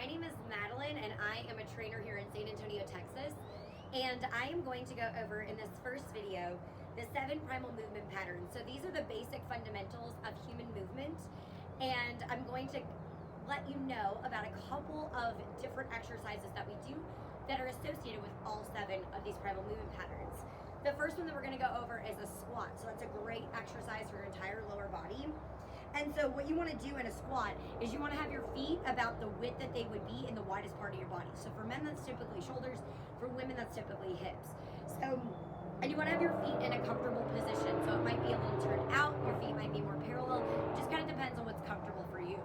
My name is Madeline and I am a trainer here in San Antonio, Texas. And I am going to go over in this first video the 7 primal movement patterns. So these are the basic fundamentals of human movement. And I'm going to let you know about a couple of different exercises that we do that are associated with all 7 of these primal movement patterns. The first one that we're going to go over is a squat. So that's a great exercise for your entire lower body. And so what you want to do in a squat is you want to have your feet about the width that they would be in the widest part of your body. So for men, that's typically shoulders. For women, that's typically hips. And you want to have your feet in a comfortable position. So it might be a little turned out. Your feet might be more parallel. It just kind of depends on what's comfortable for you.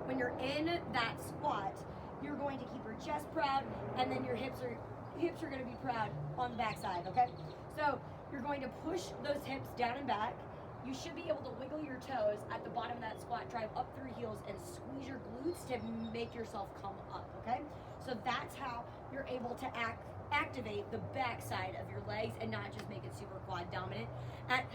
When you're in that squat, you're going to keep your chest proud, and then your hips are going to be proud on the back side, okay? So you're going to push those hips down and back. You should be able to wiggle your toes at the bottom of that squat, drive up through heels, and squeeze your glutes to make yourself come up, okay? So that's how you're able to activate the back side of your legs and not just make it super quad dominant. At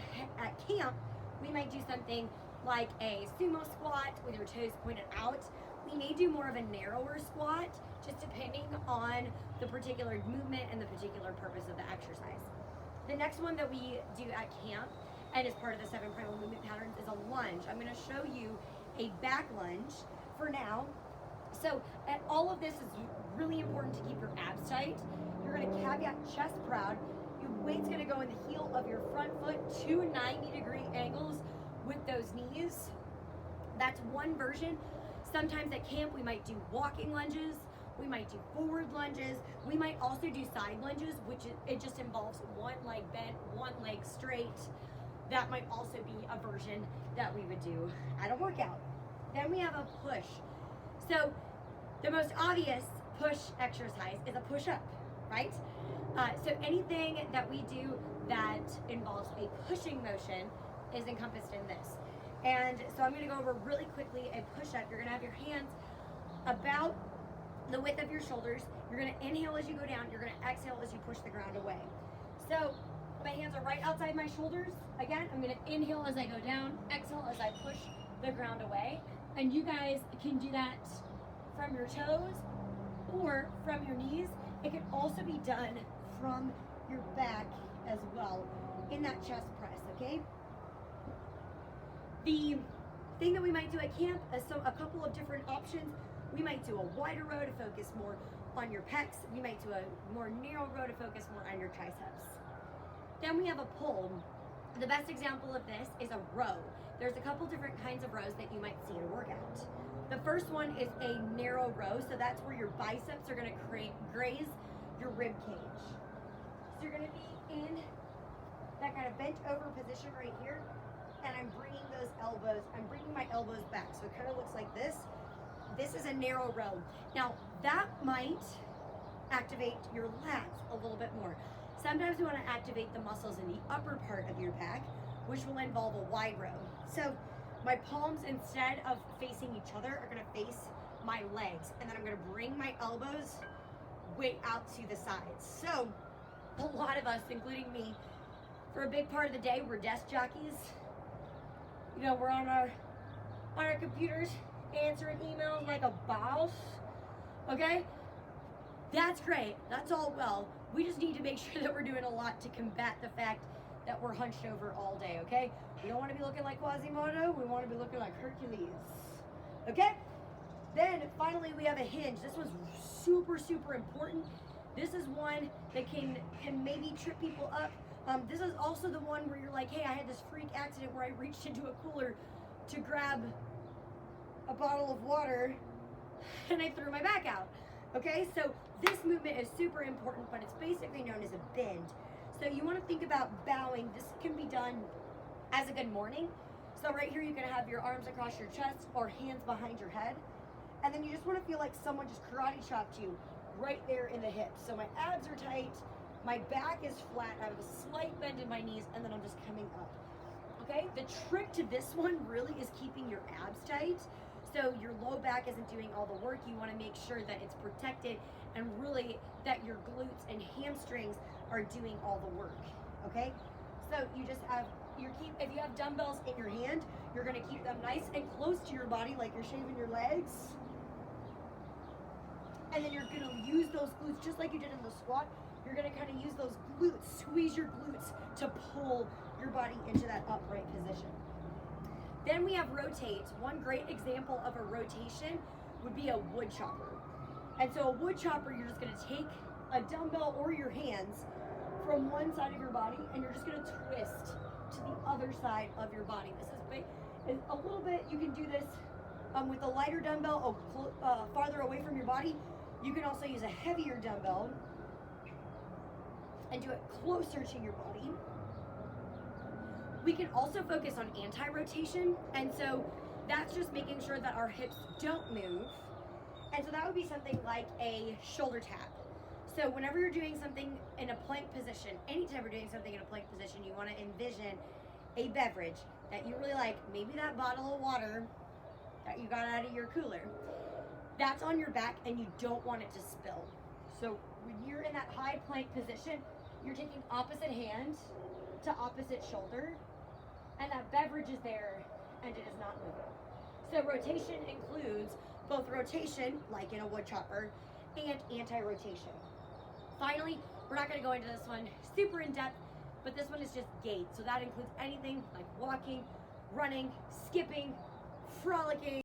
camp, we might do something like a sumo squat with your toes pointed out. We may do more of a narrower squat, just depending on the particular movement and the particular purpose of the exercise. The next one that we do at camp, and as part of the 7 primal movement patterns, is a lunge. I'm going to show you a back lunge for now. So all of this is really important to keep your abs tight. You're going to caveat chest proud. Your weight's going to go in the heel of your front foot, 2 90-degree angles with those knees. That's one version. Sometimes at camp we might do walking lunges. We might do forward lunges. We might also do side lunges, which it just involves one leg bent, one leg straight. That might also be a version that we would do at a workout. Then we have a push. So the most obvious push exercise is a push-up, right? So anything that we do that involves a pushing motion is encompassed in this. And so I'm going to go over really quickly a push-up. You're going to have your hands about the width of your shoulders. You're going to inhale as you go down. You're going to exhale as you push the ground away. So my hands are right outside my shoulders. Again, I'm going to inhale as I go down, exhale as I push the ground away. And you guys can do that from your toes or from your knees. It can also be done from your back as well in that chest press, okay? The thing that we might do at camp is a couple of different options. We might do a wider row to focus more on your pecs. We might do a more narrow row to focus more on your triceps. Then we have a pull. The best example of this is a row. There's a couple different kinds of rows that you might see in a workout. The first one is a narrow row, so that's where your biceps are going to graze your rib cage. So you're going to be in that kind of bent over position right here, and I'm bringing my elbows back. So it kind of looks like this. This is a narrow row. Now that might activate your lats a little bit more. Sometimes we want to activate the muscles in the upper part of your back, which will involve a wide row. So my palms, instead of facing each other, are going to face my legs. And then I'm going to bring my elbows way out to the sides. So a lot of us, including me, for a big part of the day, we're desk jockeys. You know, we're on our computers answering emails like a boss. Okay? That's great. That's all well. We just need to make sure that we're doing a lot to combat the fact that we're hunched over all day, okay? We don't want to be looking like Quasimodo. We want to be looking like Hercules, okay? Then finally we have a hinge. This one's super, super important. This is one that can maybe trip people up. This is also the one where you're like, hey, I had this freak accident where I reached into a cooler to grab a bottle of water and I threw my back out. Okay, so this movement is super important, but it's basically known as a bend. So you want to think about bowing. This can be done as a good morning. So right here, you can have your arms across your chest or hands behind your head. And then you just want to feel like someone just karate chopped you right there in the hips. So my abs are tight, my back is flat, I have a slight bend in my knees, and then I'm just coming up. Okay, the trick to this one really is keeping your abs tight. So your low back isn't doing all the work. You want to make sure that it's protected and really that your glutes and hamstrings are doing all the work, okay? So you just have, if you have dumbbells in your hand, you're going to keep them nice and close to your body like you're shaving your legs. And then you're gonna use those glutes just like you did in the squat. You're gonna kind of use those glutes, squeeze your glutes to pull your body into that upright position. Then we have rotate. One great example of a rotation would be a wood chopper. And so a wood chopper, you're just gonna take a dumbbell or your hands from one side of your body and you're just gonna twist to the other side of your body. This is big. A little bit, you can do this with a lighter dumbbell farther away from your body. You can also use a heavier dumbbell and do it closer to your body. We can also focus on anti-rotation, and so that's just making sure that our hips don't move. And so that would be something like a shoulder tap. So whenever you're doing something in a plank position, anytime you're doing something in a plank position, you want to envision a beverage that you really like, maybe that bottle of water that you got out of your cooler. That's on your back and you don't want it to spill. So when you're in that high plank position, you're taking opposite hand to opposite shoulder, and that beverage is there and it is not moving. So rotation includes both rotation, like in a wood chopper, and anti-rotation. Finally, we're not gonna go into this one super in depth, but this one is just gait. So that includes anything like walking, running, skipping, frolicking.